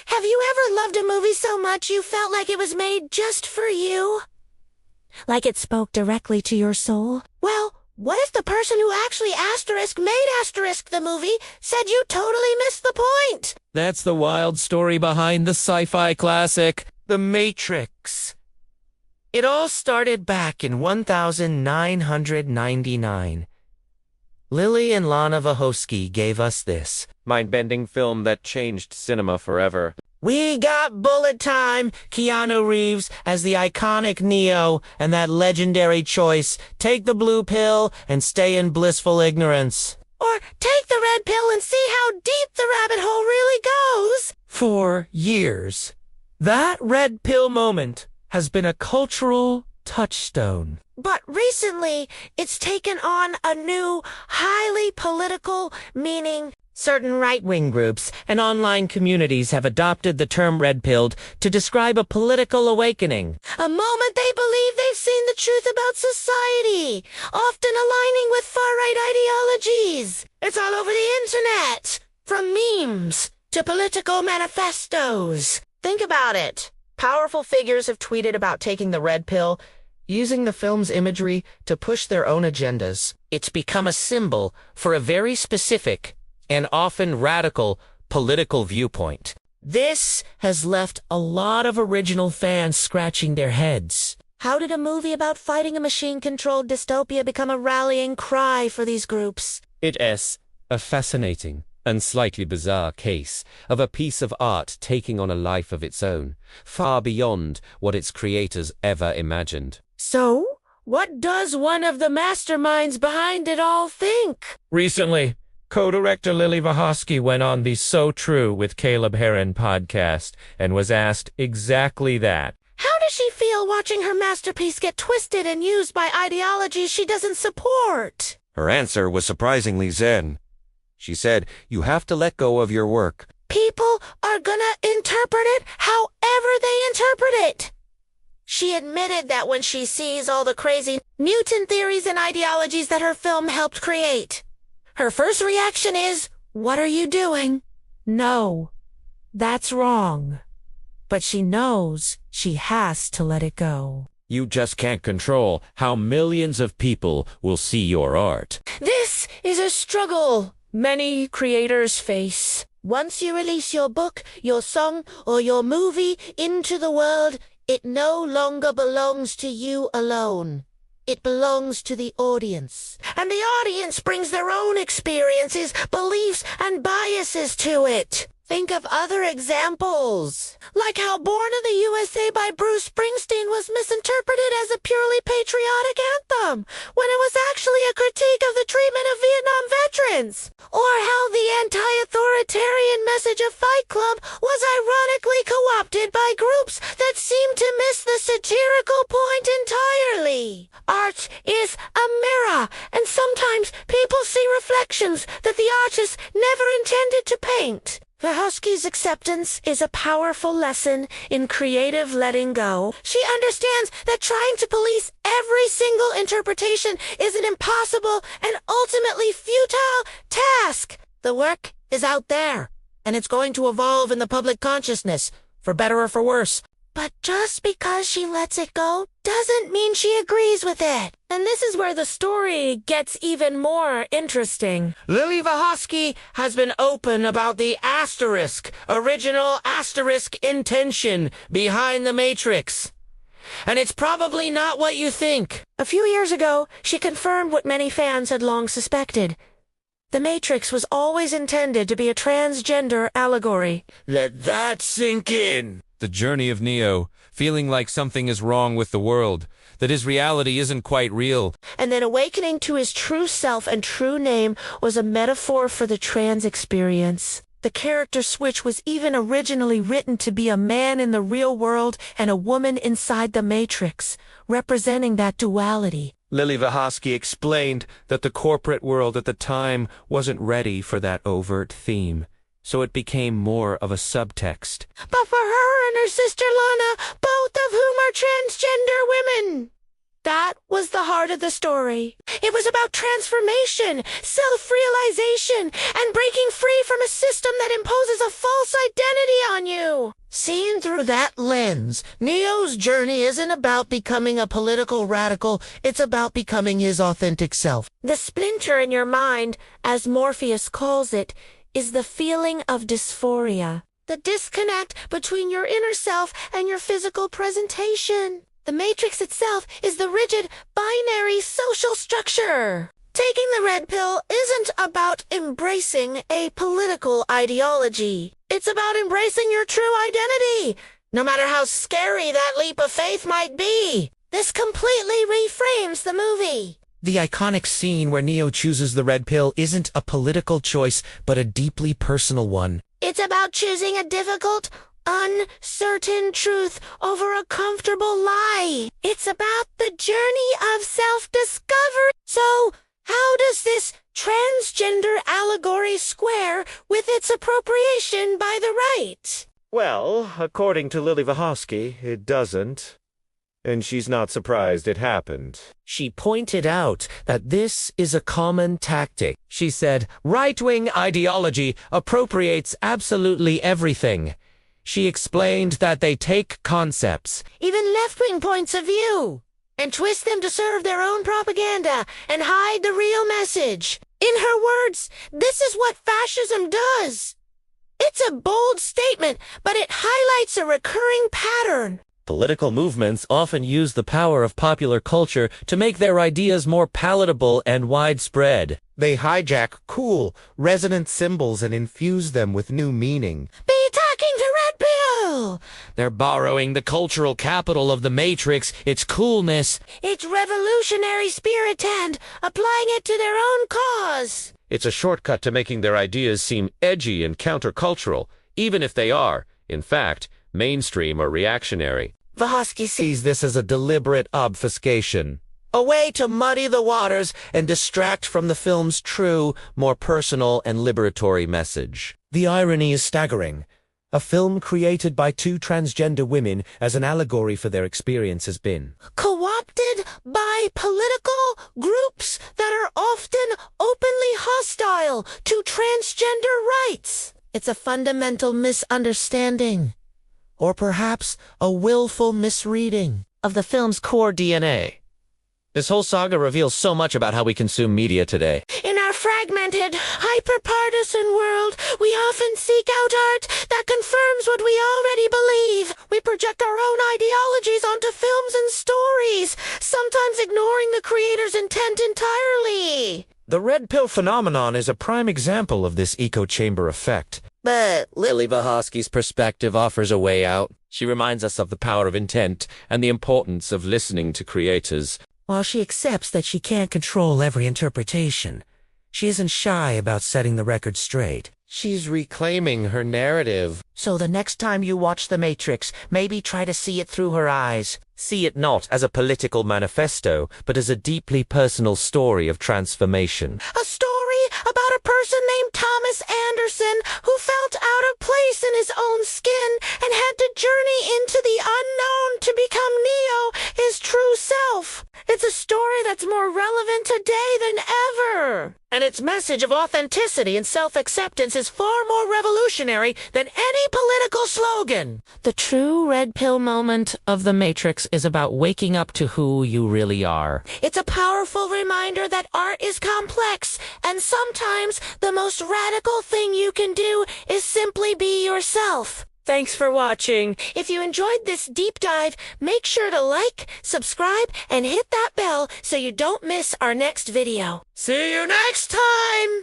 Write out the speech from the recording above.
Have you ever loved a movie so much you felt like it was made just for you? Like it spoke directly to your soul? Well, what if the person who actually made the movie said you totally missed the point? That's the wild story behind the sci-fi classic, The Matrix. It all started back in 1999. Lilly and Lana Wachowski gave us this mind-bending film that changed cinema forever. We got bullet time, Keanu Reeves as the iconic Neo, and that legendary choice, take the blue pill and stay in blissful ignorance. Or take the red pill and see how deep the rabbit hole really goes. For years, that red pill moment has been a cultural touchstone. But recently, it's taken on a new, highly political meaning. Certain right-wing groups and online communities have adopted the term red-pilled to describe a political awakening. A moment they believe they've seen the truth about society, often aligning with far-right ideologies. It's all over the internet, from memes to political manifestos. Think about it. Powerful figures have tweeted about taking the red pill, using the film's imagery to push their own agendas. It's become a symbol for a very specific and often radical political viewpoint. This has left a lot of original fans scratching their heads. How did a movie about fighting a machine-controlled dystopia become a rallying cry for these groups? It is a fascinating and slightly bizarre case of a piece of art taking on a life of its own, far beyond what its creators ever imagined. So, what does one of the masterminds behind it all think? Recently, co-director Lilly Wachowski went on the So True with Caleb Heron podcast and was asked exactly that. How does she feel watching her masterpiece get twisted and used by ideologies she doesn't support? Her answer was surprisingly zen. She said, "You have to let go of your work. People are gonna interpret it however they interpret it." She admitted that when she sees all the crazy mutant theories and ideologies that her film helped create, her first reaction is, "What are you doing?" No, that's wrong. But she knows she has to let it go. You just can't control how millions of people will see your art. This is a struggle many creators face. Once you release your book, your song, or your movie into the world, it no longer belongs to you alone. It belongs to the audience. And the audience brings their own experiences, beliefs, and biases to it. Think of other examples, like how Born in the USA by Bruce Springsteen was misinterpreted as a purely patriotic anthem, when it was actually a critique of the treatment of Vietnam veterans. Or how the anti-authoritarian message of Fight Club was ironically co-opted by groups that seem to miss the satirical point entirely. Art is a mirror, and sometimes people see reflections that the artist never intended to paint. Wachowski's acceptance is a powerful lesson in creative letting go. She understands that trying to police every single interpretation is an impossible and ultimately futile task. The work is out there, and it's going to evolve in the public consciousness, for better or for worse. But just because she lets it go doesn't mean she agrees with it. And this is where the story gets even more interesting. Lilly Wachowski has been open about the original intention behind The Matrix. And it's probably not what you think. A few years ago, she confirmed what many fans had long suspected. The Matrix was always intended to be a transgender allegory. Let that sink in. The journey of Neo, feeling like something is wrong with the world, that his reality isn't quite real. And then awakening to his true self and true name was a metaphor for the trans experience. The character switch was even originally written to be a man in the real world and a woman inside the Matrix, representing that duality. Lilly Wachowski explained that the corporate world at the time wasn't ready for that overt theme, so it became more of a subtext. But for her and her sister Lana, both of whom are transgender women, That was the heart of the story. It was about transformation, self-realization, and breaking free from a system that imposes a false identity on you. Seen through that lens, Neo's journey isn't about becoming a political radical, it's about becoming his authentic self. The splinter in your mind, as Morpheus calls it, is the feeling of dysphoria. The disconnect between your inner self and your physical presentation. The matrix itself is the rigid, binary social structure. Taking the red pill isn't about embracing a political ideology. It's about embracing your true identity, no matter how scary that leap of faith might be. This completely reframes the movie. The iconic scene where Neo chooses the red pill isn't a political choice, but a deeply personal one. It's about choosing a difficult, uncertain truth over a comfortable lie. It's about the journey of self-discovery. So, how does this transgender allegory square with its appropriation by the right? Well, according to Lilly Wachowski, it doesn't. And she's not surprised it happened. She pointed out that this is a common tactic. She said, right-wing ideology appropriates absolutely everything. She explained that they take concepts, even left-wing points of view, and twist them to serve their own propaganda and hide the real message. In her words, this is what fascism does. It's a bold statement, but it highlights a recurring pattern. Political movements often use the power of popular culture to make their ideas more palatable and widespread. They hijack cool, resonant symbols and infuse them with new meaning. Be talking to Red Pill! They're borrowing the cultural capital of the Matrix, its coolness, its revolutionary spirit, and applying it to their own cause. It's a shortcut to making their ideas seem edgy and countercultural, even if they are, in fact, mainstream or reactionary. Wachowski sees this as a deliberate obfuscation, a way to muddy the waters and distract from the film's true, more personal and liberatory message. The irony is staggering. A film created by two transgender women as an allegory for their experience has been co-opted by political groups that are often openly hostile to transgender rights. It's a fundamental misunderstanding, or perhaps a willful misreading, of the film's core DNA. This whole saga reveals so much about how we consume media today. In our fragmented, hyper-partisan world, we often seek out art that confirms what we already believe. We project our own ideologies onto films and stories, sometimes ignoring the creator's intent entirely. The red pill phenomenon is a prime example of this echo chamber effect. But Lilly Wachowski's perspective offers a way out. She reminds us of the power of intent and the importance of listening to creators. While she accepts that she can't control every interpretation, she isn't shy about setting the record straight. She's reclaiming her narrative. So the next time you watch The Matrix, maybe try to see it through her eyes. See it not as a political manifesto, but as a deeply personal story of transformation. A story about a person named Thomas Anderson who felt out of place in his own skin and had to journey into the unknown to become Neo, his true self. It's a story that's more relevant today than ever. And its message of authenticity and self-acceptance is far more revolutionary than any political slogan. The true red pill moment of The Matrix is about waking up to who you really are. It's a powerful reminder that art is complex, and sometimes the most radical thing you can do is simply be yourself. Thanks for watching. If you enjoyed this deep dive, make sure to like, subscribe, and hit that bell so you don't miss our next video. See you next time!